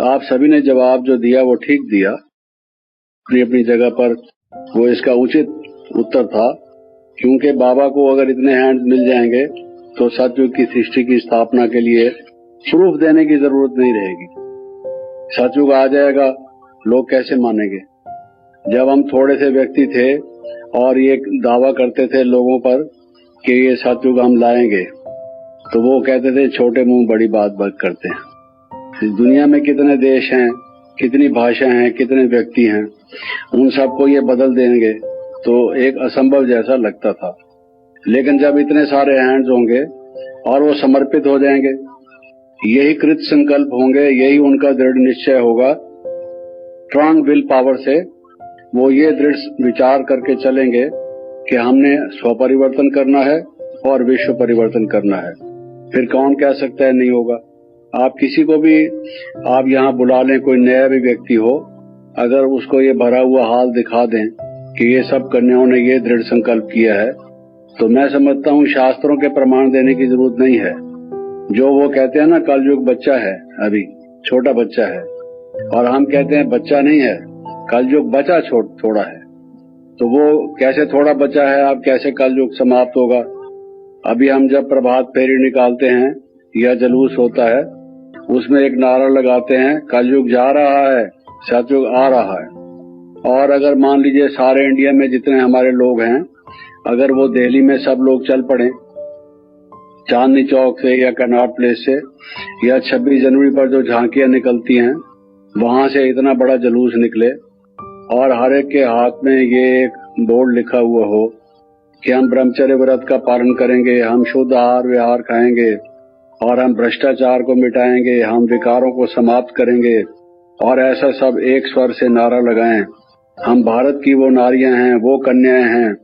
आप सभी ने जवाब जो दिया वो ठीक दिया, अपनी अपनी जगह पर वो इसका उचित उत्तर था। क्योंकि बाबा को अगर इतने हैंड्स मिल जाएंगे तो सतयुग की सृष्टि की स्थापना के लिए प्रूफ देने की जरूरत नहीं रहेगी। सतयुग आ जाएगा, लोग कैसे मानेंगे? जब हम थोड़े से व्यक्ति थे और ये दावा करते थे लोगों पर कि ये सतयुग हम लाएंगे, तो वो कहते थे छोटे मुंह बड़ी बात करते हैं। इस दुनिया में कितने देश हैं, कितनी भाषाएं हैं, कितने व्यक्ति हैं, उन सबको ये बदल देंगे तो एक असंभव जैसा लगता था। लेकिन जब इतने सारे हैंड्स होंगे और वो समर्पित हो जाएंगे, यही कृत संकल्प होंगे, यही उनका दृढ़ निश्चय होगा, स्ट्रांग विल पावर से वो ये दृढ़ विचार करके चलेंगे कि हमने स्वपरिवर्तन करना है और विश्व परिवर्तन करना है। फिर कौन कह सकता है नहीं होगा? आप किसी को भी आप यहाँ बुला लें, कोई नया भी व्यक्ति हो, अगर उसको ये भरा हुआ हाल दिखा दें कि ये सब करने ने ये दृढ़ संकल्प किया है, तो मैं समझता हूँ शास्त्रों के प्रमाण देने की जरूरत नहीं है। जो वो कहते हैं ना, कलयुग बच्चा है, अभी छोटा बच्चा है, और हम कहते हैं बच्चा नहीं है, कलयुग बचा थोड़ा है। तो वो कैसे थोड़ा बचा है, अब कैसे कलयुग समाप्त होगा? अभी हम जब प्रभात फेरी निकालते हैं या जुलूस होता है, उसमें एक नारा लगाते हैं, कलयुग जा रहा है, सतयुग आ रहा है। और अगर मान लीजिए सारे इंडिया में जितने हमारे लोग हैं, अगर वो दिल्ली में सब लोग चल पड़े चांदनी चौक से या कनॉट प्लेस से, या 26 जनवरी पर जो झांकियां निकलती हैं वहां से इतना बड़ा जुलूस निकले और हर एक के हाथ में ये एक बोर्ड लिखा हुआ हो कि हम ब्रह्मचर्य व्रत का पालन करेंगे, हम शुद्ध आहार विहार खाएंगे और हम भ्रष्टाचार को मिटाएंगे, हम विकारों को समाप्त करेंगे, और ऐसा सब एक स्वर से नारा लगाएं। हम भारत की वो नारियां हैं, वो कन्याएं हैं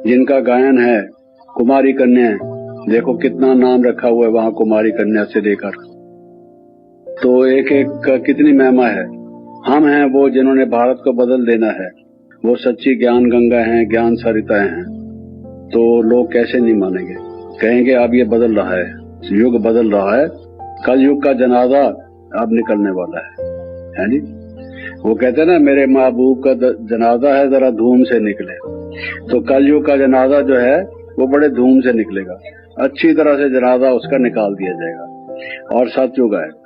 जिनका गायन है कुमारी कन्याएं। देखो कितना नाम रखा हुआ है वहां कुमारी कन्या से लेकर, तो एक एक का कितनी महिमा है। हम हैं वो जिन्होंने भारत को बदल देना है, वो सच्ची ज्ञान गंगा हैं, ज्ञान सरिताएं हैं। तो लोग कैसे नहीं मानेंगे? कहेंगे अब ये बदल रहा है, युग बदल रहा है, कल युग का जनाजा अब निकलने वाला है जी। वो कहते हैं ना, मेरे महबूब का जनाजा है, जरा धूम से निकले। तो कल युग का जनाजा जो है वो बड़े धूम से निकलेगा, अच्छी तरह से जनाजा उसका निकाल दिया जाएगा और सतयुग आएगा।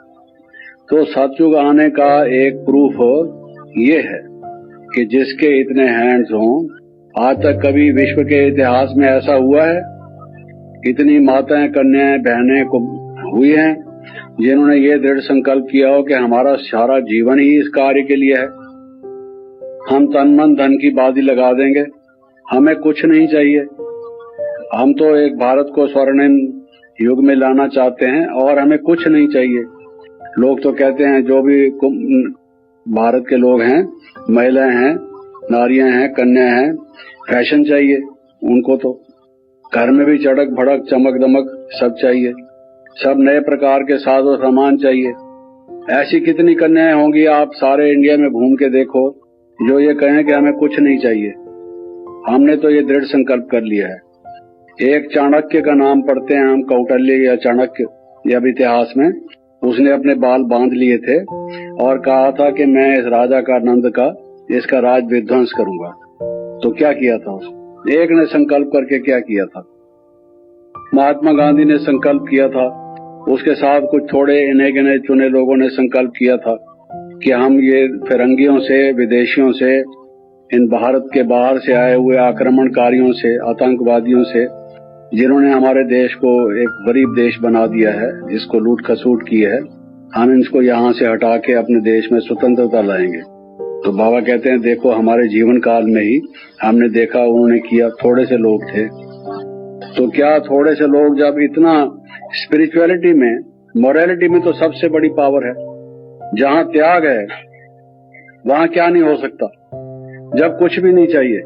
तो सतयुग आने का एक प्रूफ ये है कि जिसके इतने हैंड्स हों, आज तक कभी विश्व के इतिहास में ऐसा हुआ है? इतनी माताएं, कन्याएं, बहनें को हुई हैं जिन्होंने ये दृढ़ संकल्प किया हो कि हमारा सारा जीवन ही इस कार्य के लिए है, हम तन मन धन की बाजी लगा देंगे, हमें कुछ नहीं चाहिए, हम तो एक भारत को स्वर्णिम युग में लाना चाहते हैं और हमें कुछ नहीं चाहिए। लोग तो कहते हैं, जो भी भारत के लोग हैं, महिलाएं हैं, नारियां हैं, कन्या हैं, फैशन चाहिए उनको, तो घर में भी चड़क भड़क चमक दमक सब चाहिए, सब नए प्रकार के साजो सामान चाहिए। ऐसी कितनी कन्याएं होंगी, आप सारे इंडिया में घूम के देखो, जो ये कहें कि हमें कुछ नहीं चाहिए। हमने तो ये दृढ़ संकल्प कर लिया है। एक चाणक्य का नाम पढ़ते हैं हम, कौटिल्य या चाणक्य, जब इतिहास में उसने अपने बाल बांध लिए थे और कहा था कि मैं इस राजा का, नंद का, इसका राज विध्वंस करूंगा। तो क्या किया था उसने? एक ने संकल्प करके क्या किया था? महात्मा गांधी ने संकल्प किया था, उसके साथ कुछ थोड़े इन्हें गिने चुने लोगों ने संकल्प किया था कि हम ये फिरंगियों से, विदेशियों से, इन भारत के बाहर से आए हुए आक्रमणकारियों से, आतंकवादियों से, जिन्होंने हमारे देश को एक गरीब देश बना दिया है, इसको लूट खसूट की है, हम इनको यहाँ से हटा के अपने देश में स्वतंत्रता लाएंगे। तो बाबा कहते हैं, देखो हमारे जीवन काल में ही हमने देखा, उन्होंने किया। थोड़े से लोग थे, तो क्या थोड़े से लोग जब इतना स्पिरिचुअलिटी में, मोरालिटी में तो सबसे बड़ी पावर है, जहाँ त्याग है वहाँ क्या नहीं हो सकता, जब कुछ भी नहीं चाहिए।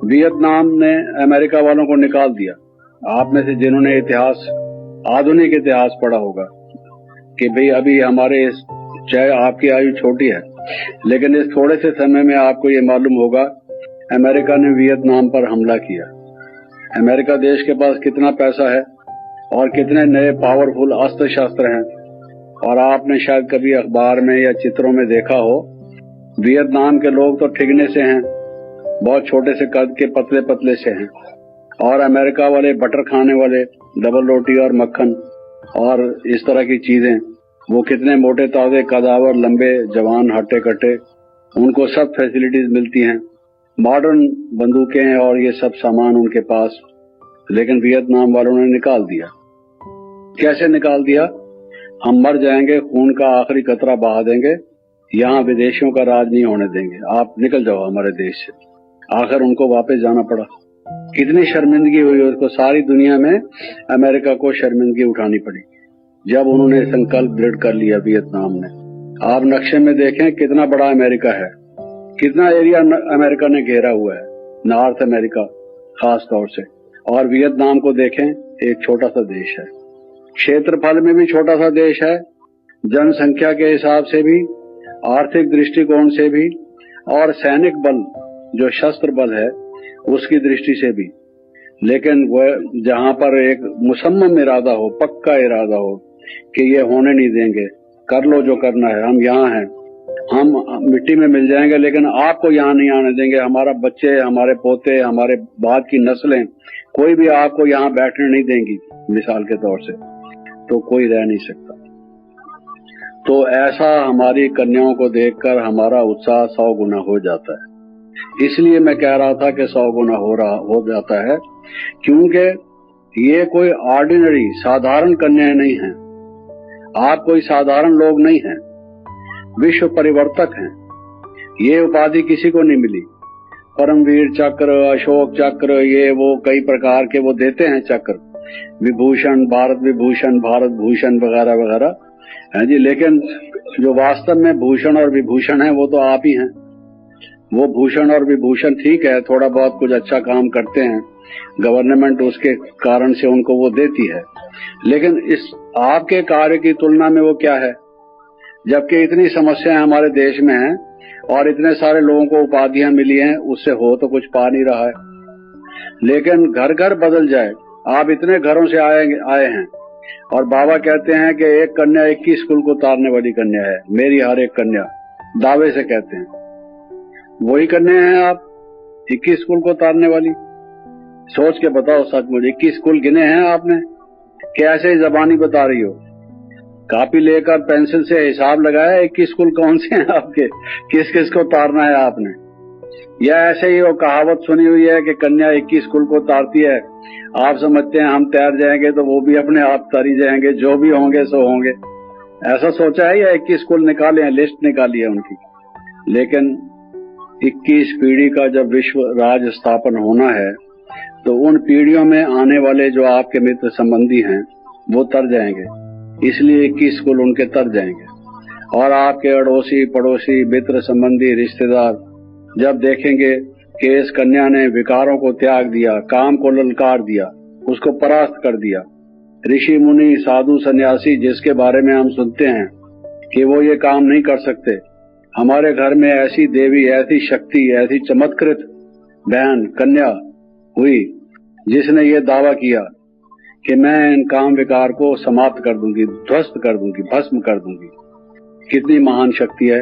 वियतनाम ने अमेरिका वालों को निकाल दिया। आप में से जिन्होंने इतिहास, आधुनिक इतिहास पढ़ा होगा कि भाई अभी हमारे, चाहे आपकी आयु छोटी है, लेकिन इस थोड़े से समय में आपको ये मालूम होगा अमेरिका ने वियतनाम पर हमला किया। अमेरिका देश के पास कितना पैसा है और कितने नए पावरफुल अस्त्र शस्त्र हैं, और आपने शायद कभी अखबार में या चित्रों में देखा हो, वियतनाम के लोग तो ठिगने से हैं, बहुत छोटे से कद के पतले पतले से हैं, और अमेरिका वाले बटर खाने वाले, डबल रोटी और मक्खन और इस तरह की चीजें, वो कितने मोटे ताजे कदावर, लंबे जवान, हट्टे कट्टे, उनको सब फैसिलिटीज मिलती हैं, मॉडर्न बंदूकें और ये सब सामान उनके पास। लेकिन वियतनाम वालों ने निकाल दिया। कैसे निकाल दिया? हम मर जाएंगे, खून का आखिरी कतरा बहा देंगे, यहाँ विदेशियों का राज नहीं होने देंगे, आप निकल जाओ हमारे देश से। आखिर उनको वापस जाना पड़ा। कितनी शर्मिंदगी हुई उसको, सारी दुनिया में अमेरिका को शर्मिंदगी उठानी पड़ी जब उन्होंने संकल्प दृढ़ कर लिया वियतनाम ने। आप नक्शे में देखें कितना बड़ा अमेरिका है, कितना एरिया अमेरिका ने घेरा हुआ है, नॉर्थ अमेरिका खास तौर से, और वियतनाम को देखें, एक छोटा सा देश है, क्षेत्रफल में भी छोटा सा देश है, जनसंख्या के हिसाब से भी, आर्थिक दृष्टिकोण से भी, और सैनिक बल जो शस्त्र बल है उसकी दृष्टि से भी। लेकिन वह जहां पर एक मुसम्मम इरादा हो, पक्का इरादा हो कि ये होने नहीं देंगे, कर लो जो करना है, हम यहाँ हैं, हम मिट्टी में मिल जाएंगे लेकिन आपको यहाँ नहीं आने देंगे, हमारा बच्चे, हमारे पोते, हमारे बाद की नस्लें, कोई भी आपको यहाँ बैठने नहीं देंगी, मिसाल के तौर से, तो कोई रह नहीं सकता। तो ऐसा हमारी कन्याओं को देखकर हमारा उत्साह 100 गुना हो जाता है। इसलिए मैं कह रहा था कि 100 गुना हो जाता है, क्योंकि ये कोई ऑर्डिनरी साधारण कन्याएं नहीं हैं, आप कोई साधारण लोग नहीं हैं, विश्व परिवर्तक हैं। ये उपाधि किसी को नहीं मिली। परमवीर चक्र, अशोक चक्र, ये वो कई प्रकार के वो देते हैं चक्र, विभूषण, भारत विभूषण, भारत भूषण वगैरह वगैरह है जी। लेकिन जो वास्तव में भूषण और विभूषण है वो तो आप ही हैं। वो भूषण और विभूषण ठीक है, थोड़ा बहुत कुछ अच्छा काम करते हैं, गवर्नमेंट उसके कारण से उनको वो देती है, लेकिन इस आपके कार्य की तुलना में वो क्या है? जबकि इतनी समस्याएं हमारे देश में हैं और इतने सारे लोगों को उपाधियां मिली हैं, उससे हो तो कुछ पा नहीं रहा है। लेकिन घर घर बदल जाए, आप इतने घरों से आए हैं और बाबा कहते हैं कि एक कन्या 21 कुल को तारने वाली कन्या है, मेरी हर एक कन्या, दावे से कहते हैं। वही कन्या हैं आप, 21 कुल को तारने वाली? सोच के बताओ सचमुच, 21 कुल गिने हैं आपने? कैसे जबानी बता रही हो? कापी लेकर पेंसिल से हिसाब लगाया 21 कुल कौन से हैं आपके, किस किस को तारना है आपने? या ऐसे ही वो कहावत सुनी हुई है कि कन्या 21 कुल को तारती है, आप समझते हैं हम तैर जाएंगे तो वो भी अपने आप तारी जाएंगे, जो भी होंगे सो होंगे, ऐसा सोचा है? या 21 कुल निकाले हैं, लिस्ट निकाली है उनकी? लेकिन 21 पीढ़ी का जब विश्व राज स्थापन होना है तो उन पीढ़ियों में आने वाले जो आपके मित्र संबंधी हैं वो तर जाएंगे, इसलिए 21 कुल उनके तर जाएंगे। और आपके अड़ोसी पड़ोसी, मित्र संबंधी, रिश्तेदार जब देखेंगे कि इस कन्या ने विकारों को त्याग दिया, काम को ललकार दिया, उसको परास्त कर दिया, ऋषि मुनि साधु सन्यासी जिसके बारे में हम सुनते हैं कि वो ये काम नहीं कर सकते, हमारे घर में ऐसी देवी, ऐसी शक्ति, ऐसी चमत्कृत बहन कन्या हुई जिसने ये दावा किया कि मैं इन काम विकार को समाप्त कर दूंगी, ध्वस्त कर दूंगी, भस्म कर दूंगी। कितनी महान शक्ति है।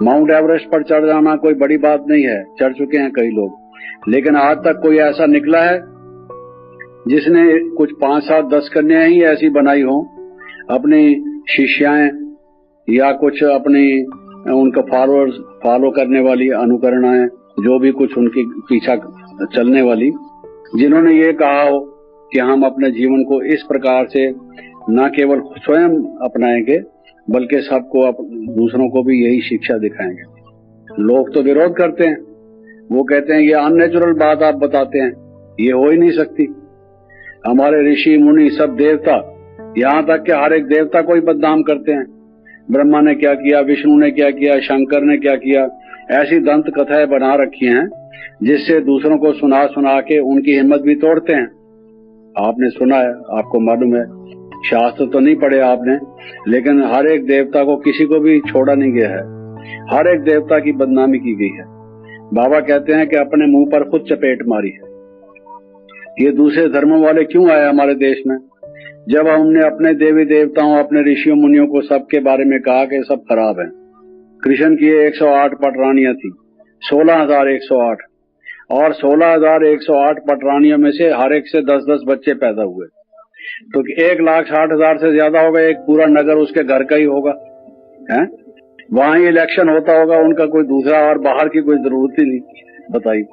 माउंट एवरेस्ट पर चढ़ जाना कोई बड़ी बात नहीं है, चढ़ चुके हैं कई लोग, लेकिन आज तक कोई ऐसा निकला है जिसने कुछ 5, 7, 10 कन्याएं ही ऐसी बनाई हो, अपनी शिष्याएं या कुछ अपनी उनका फॉलो करने वाली, अनुकरणाएं, जो भी कुछ उनकी पीछा चलने वाली, जिन्होंने ये कहा हो कि हम अपने जीवन को इस प्रकार से न केवल स्वयं अपनाएंगे बल्कि सबको, दूसरों को भी यही शिक्षा दिखाएंगे। लोग तो विरोध करते हैं, वो कहते हैं ये अननेचुरल बात आप बताते हैं, ये हो ही नहीं सकती। हमारे ऋषि मुनि सब देवता, यहाँ तक कि हर एक देवता को ही बदनाम करते हैं। ब्रह्मा ने क्या किया, विष्णु ने क्या किया, शंकर ने क्या किया, ऐसी दंत कथाएं बना रखी हैं जिससे दूसरों को सुना सुना के उनकी हिम्मत भी तोड़ते हैं। आपने सुना है, आपको मालूम है, शास्त्र तो नहीं पढ़े आपने, लेकिन हर एक देवता को किसी को भी छोड़ा नहीं गया है, हर एक देवता की बदनामी की गई है। बाबा कहते हैं कि अपने मुंह पर खुद चपेट मारी है। ये दूसरे धर्मों वाले क्यों आए हमारे देश में? जब हमने अपने देवी देवताओं, अपने ऋषियों मुनियों को सबके बारे में कहा कि सब खराब है। कृष्ण की 108 पटरानियां थी, 16,108, और 16,108 पटरानियों में से हर एक से 10-10 बच्चे पैदा हुए, तो 1,60,000 से ज्यादा होगा। एक पूरा नगर उसके घर का ही होगा, है? वहां ही इलेक्शन होता होगा उनका, कोई दूसरा, और बाहर की कोई जरूरत ही नहीं, बताइए।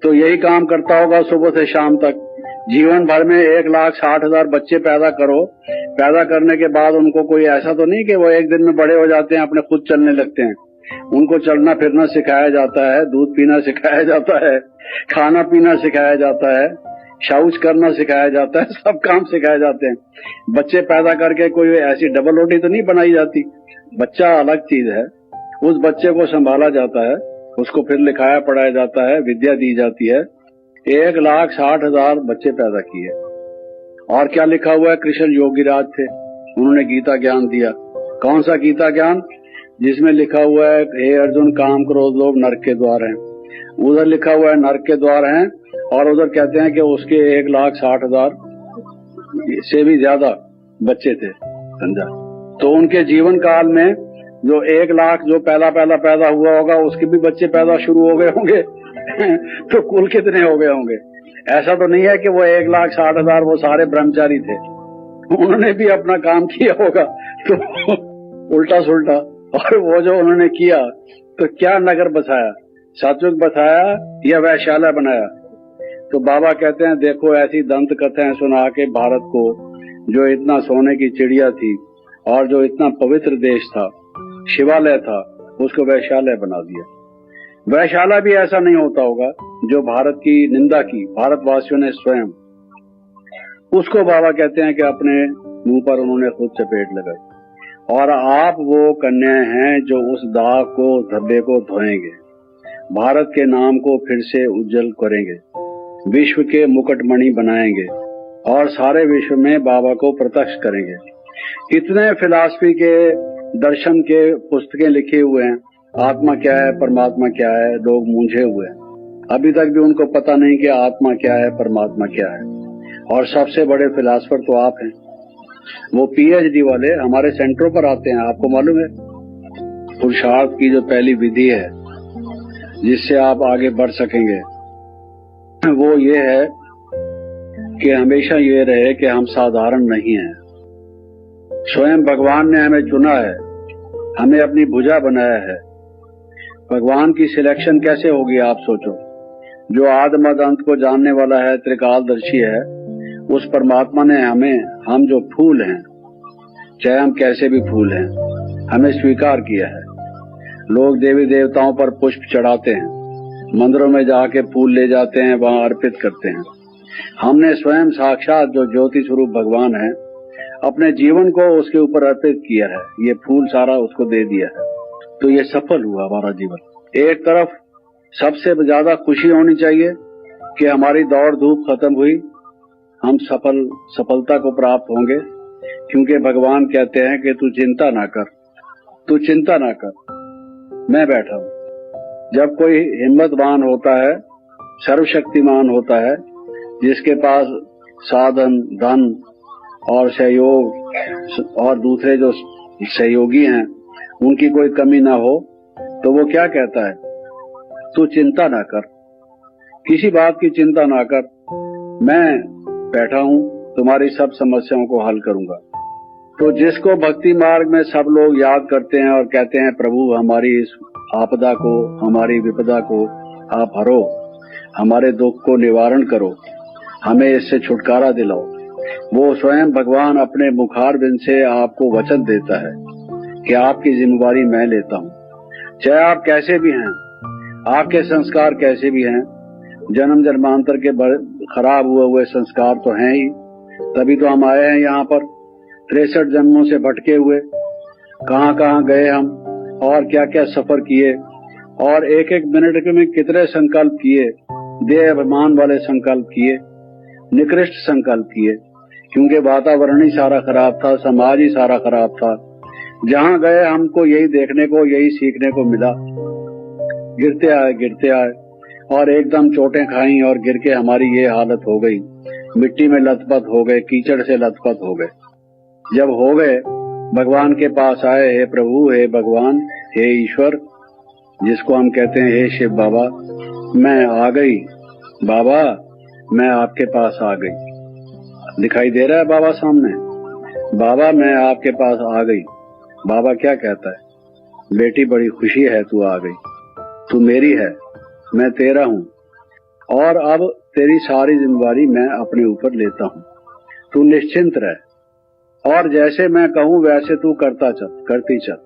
तो यही काम करता होगा सुबह से शाम तक। जीवन भर में 1,60,000 बच्चे पैदा करो। पैदा करने के बाद उनको कोई ऐसा तो नहीं कि वो एक दिन में बड़े हो जाते हैं, अपने खुद चलने लगते हैं। उनको चलना फिरना सिखाया जाता है, दूध पीना सिखाया जाता है, खाना पीना सिखाया जाता है, शौच करना सिखाया जाता है, सब काम सिखाए जाते हैं। बच्चे पैदा करके कोई ऐसी डबल रोटी तो नहीं बनाई जाती। बच्चा अलग चीज है। उस बच्चे को संभाला जाता है, उसको फिर लिखाया पढ़ाया जाता है, विद्या दी जाती है। 1,60,000 बच्चे पैदा किए। और क्या लिखा हुआ है? कृष्ण योगीराज थे, उन्होंने गीता ज्ञान दिया। कौन सा गीता ज्ञान? जिसमें लिखा हुआ है, हे अर्जुन, काम क्रोध लोभ नरक के द्वार हैं। उधर लिखा हुआ है नरक के द्वार हैं, और उधर कहते हैं कि उसके 1,60,000 से भी ज्यादा बच्चे थे, समझा? तो उनके जीवन काल में जो 1 लाख जो पहला पैदा हुआ होगा, उसके भी बच्चे पैदा शुरू हो गए होंगे तो कुल कितने हो गए होंगे? ऐसा तो नहीं है कि वो 1,60,000 वो सारे ब्रह्मचारी थे, उन्होंने भी अपना काम किया होगा। तो उल्टा सुल्टा, और वो जो उन्होंने किया, तो क्या नगर बसाया? सतयुग बसाया या वैश्यालय बनाया? तो बाबा कहते हैं, देखो ऐसी दंत कथाएं सुना के भारत को, जो इतना सोने की चिड़िया थी और जो इतना पवित्र देश था, शिवालय था, उसको वैश्यालय बना दिया। वैश्यालय भी ऐसा नहीं होता होगा जो भारत की निंदा की भारतवासियों ने स्वयं, उसको बाबा कहते हैं कि अपने मुंह पर उन्होंने खुद चपेट लगाई। और आप वो कन्याएं हैं जो उस दाग को, धब्बे को धोएंगे, भारत के नाम को फिर से उज्जवल करेंगे, विश्व के मुकुटमणि बनाएंगे और सारे विश्व में बाबा को प्रत्यक्ष करेंगे। इतने फिलॉसफी के, दर्शन के पुस्तकें लिखे हुए हैं, आत्मा क्या है, परमात्मा क्या है, लोग मूंझे हुए हैं। अभी तक भी उनको पता नहीं कि आत्मा क्या है, परमात्मा क्या है। और सबसे बड़े फिलॉसफर तो आप हैं। वो पीएचडी वाले हमारे सेंटरों पर आते हैं, आपको मालूम है? पुरुषार्थ की जो पहली विधि है जिससे आप आगे बढ़ सकेंगे, वो ये है कि हमेशा ये रहे कि हम साधारण नहीं हैं। स्वयं भगवान ने हमें चुना है, हमें अपनी भुजा बनाया है। भगवान की सिलेक्शन कैसे होगी आप सोचो। जो आदि मध्य अंत को जानने वाला है, त्रिकालदर्शी है, उस परमात्मा ने हम जो फूल हैं, चाहे हम कैसे भी फूल हैं, हमें स्वीकार किया है। लोग देवी देवताओं पर पुष्प चढ़ाते हैं, मंदिरों में जाके फूल ले जाते हैं, वहां अर्पित करते हैं। हमने स्वयं साक्षात जो ज्योति स्वरूप भगवान है, अपने जीवन को उसके ऊपर अर्पित किया है। ये फूल सारा उसको दे दिया है, तो ये सफल हुआ हमारा जीवन। एक तरफ सबसे ज्यादा खुशी होनी चाहिए कि हमारी दौड़ धूप खत्म हुई, हम सफलता को प्राप्त होंगे, क्योंकि भगवान कहते हैं कि तू चिंता ना कर, तू चिंता ना कर, मैं बैठा हूं। जब कोई हिम्मतवान होता है, सर्वशक्तिमान होता है, जिसके पास साधन, धन और सहयोग और दूसरे जो सहयोगी हैं उनकी कोई कमी ना हो, तो वो क्या कहता है? तू चिंता ना कर, किसी बात की चिंता ना कर, मैं बैठा हूं, तुम्हारी सब समस्याओं को हल करूंगा। तो जिसको भक्ति मार्ग में सब लोग याद करते हैं और कहते हैं, प्रभु हमारी इस आपदा को, हमारी विपदा को आप हरो, हमारे दुख को निवारण करो, हमें इससे छुटकारा दिलाओ, वो स्वयं भगवान अपने मुखारबिंद से आपको वचन देता है कि आपकी जिम्मेवारी मैं लेता हूं। चाहे आप कैसे भी हैं, आपके संस्कार कैसे भी हैं, जन्म जन्मांतर के खराब हुए संस्कार तो हैं ही, तभी तो हम आए हैं यहाँ पर। 63 जन्मों से भटके हुए, कहाँ कहाँ गए हम, और क्या क्या सफर किए, और एक एक मिनट में कितने संकल्प किए, देह अभिमान वाले संकल्प किए, निकृष्ट संकल्प किए, क्योंकि वातावरण ही सारा खराब था, समाज ही सारा खराब था। जहाँ गए हमको यही देखने को, यही सीखने को मिला। गिरते आए और एकदम चोटें खाई और गिर के हमारी ये हालत हो गई मिट्टी में लथपथ हो गए, कीचड़ से लथपथ हो गए। जब हो गए, भगवान के पास आए, हे प्रभु, हे भगवान, हे ईश्वर, जिसको हम कहते हैं हे शिव बाबा, मैं आ गई बाबा, मैं आपके पास आ गई। दिखाई दे रहा है बाबा सामने, बाबा मैं आपके पास आ गई। बाबा क्या कहता है? बेटी बड़ी खुशी है तू आ गई, तू मेरी है, मैं तेरा हूँ, और अब तेरी सारी जिम्मेदारी मैं अपने ऊपर लेता हूँ, तू निश्चिंत रह, और जैसे मैं कहूँ वैसे तू करती चल।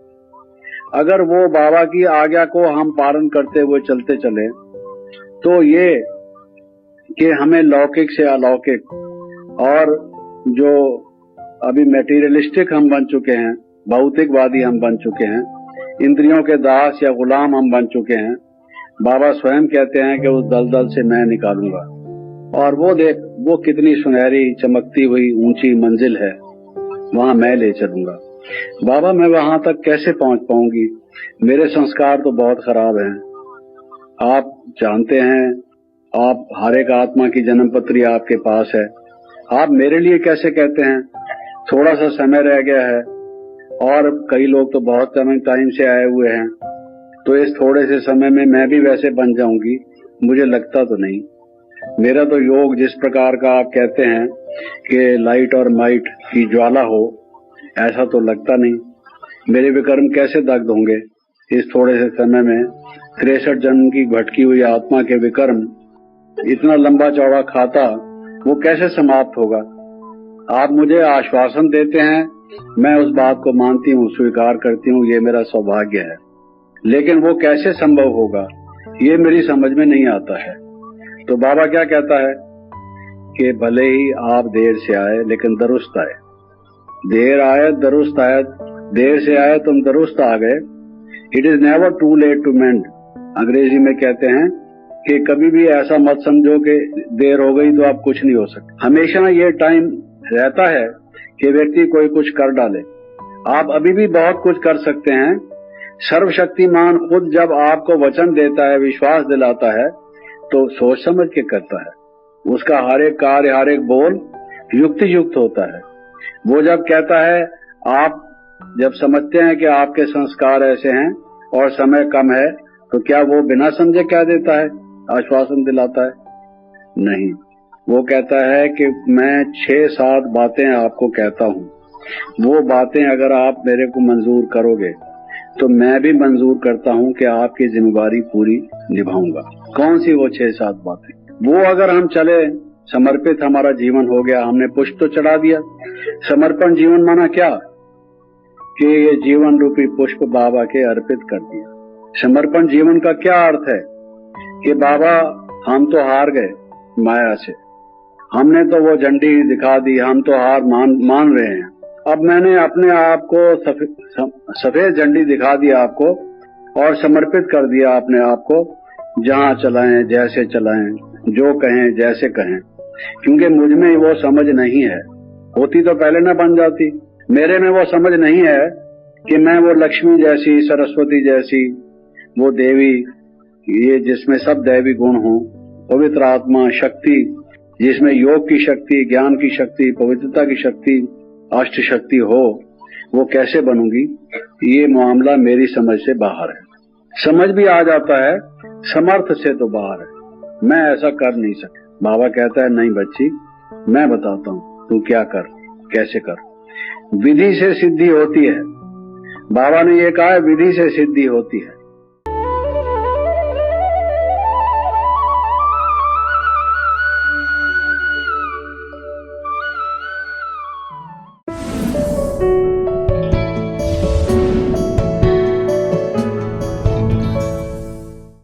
अगर वो बाबा की आज्ञा को हम पालन करते हुए चलते चले, तो ये कि हमें लौकिक से अलौकिक, और जो अभी मेटीरियलिस्टिक हम बन चुके हैं, भौतिकवादी हम बन चुके हैं, इंद्रियों के दास या गुलाम हम बन चुके हैं, बाबा स्वयं कहते हैं कि उस दलदल से मैं निकालूंगा, और वो देख, वो कितनी सुनहरी चमकती हुई ऊंची मंजिल है, वहां मैं ले चलूंगा। बाबा मैं वहां तक कैसे पहुंच पाऊंगी? मेरे संस्कार तो बहुत खराब हैं। आप जानते हैं, आप हर एक आत्मा की जन्म पत्री आपके पास है, आप मेरे लिए कैसे कहते हैं थोड़ा सा समय रह गया है, और कई लोग तो बहुत टाइम से आए हुए हैं, तो इस थोड़े से समय में मैं भी वैसे बन जाऊंगी? मुझे लगता तो नहीं। मेरा तो योग जिस प्रकार का आप कहते हैं कि लाइट और माइट की ज्वाला हो, ऐसा तो लगता नहीं। मेरे विक्रम कैसे दग्ध होंगे इस थोड़े से समय में? 63 जन्म की भटकी हुई आत्मा के विक्रम इतना लंबा चौड़ा खाता, वो कैसे समाप्त होगा? आप मुझे आश्वासन देते हैं, मैं उस बात को मानती हूँ, स्वीकार करती हूँ, ये मेरा सौभाग्य है, लेकिन वो कैसे संभव होगा ये मेरी समझ में नहीं आता है। तो बाबा क्या कहता है कि भले ही आप देर से आए लेकिन दुरुस्त आए, देर आए दुरुस्त आए, देर से आए तुम दुरुस्त आ गए। It is never too late to mend. अंग्रेजी में कहते हैं कि कभी भी ऐसा मत समझो कि देर हो गई तो आप कुछ नहीं हो सकते। हमेशा ये टाइम रहता है कि व्यक्ति कोई कुछ कर डाले। आप अभी भी बहुत कुछ कर सकते हैं। सर्वशक्तिमान खुद जब आपको वचन देता है, विश्वास दिलाता है, तो सोच समझ के करता है। उसका हर एक कार्य, हर एक बोल युक्ति युक्त होता है। वो जब कहता है, आप जब समझते हैं कि आपके संस्कार ऐसे हैं और समय कम है, तो क्या वो बिना समझे कह देता है, आश्वासन दिलाता है? नहीं, वो कहता है कि मैं 6-7 बातें आपको कहता हूँ, वो बातें अगर आप मेरे को मंजूर करोगे तो मैं भी मंजूर करता हूँ कि आपकी जिम्मेदारी पूरी निभाऊंगा। कौन सी वो 6-7 बातें? वो अगर हम चले, समर्पित हमारा जीवन हो गया, हमने पुष्प तो चढ़ा दिया। समर्पण जीवन माना क्या? कि ये जीवन रूपी पुष्प बाबा के अर्पित कर दिया। समर्पण जीवन का क्या अर्थ है? कि बाबा हम तो हार गए माया से, हमने तो वो झंडी दिखा दी, हम तो हार मान रहे हैं। अब मैंने अपने आप को सफेद झंडी दिखा दी आपको, और समर्पित कर दिया अपने आप को। जहां चलाएं, जैसे चलाएं, जो कहें, जैसे कहें, क्योंकि मुझ में वो समझ नहीं है। होती तो पहले न बन जाती। मेरे में वो समझ नहीं है कि मैं वो लक्ष्मी जैसी, सरस्वती जैसी, वो देवी, ये जिसमें सब दैवी गुण हो, पवित्र आत्मा शक्ति, जिसमें योग की शक्ति, ज्ञान की शक्ति, पवित्रता की शक्ति, अष्ट शक्ति हो, वो कैसे बनूंगी? ये मामला मेरी समझ से बाहर है। समझ भी आ जाता है, समर्थ से तो बाहर है। मैं ऐसा कर नहीं सकता। बाबा कहता है, नहीं बच्ची, मैं बताता हूँ तू क्या कर, कैसे कर। विधि से सिद्धि होती है। बाबा ने ये कहा है, विधि से सिद्धि होती है।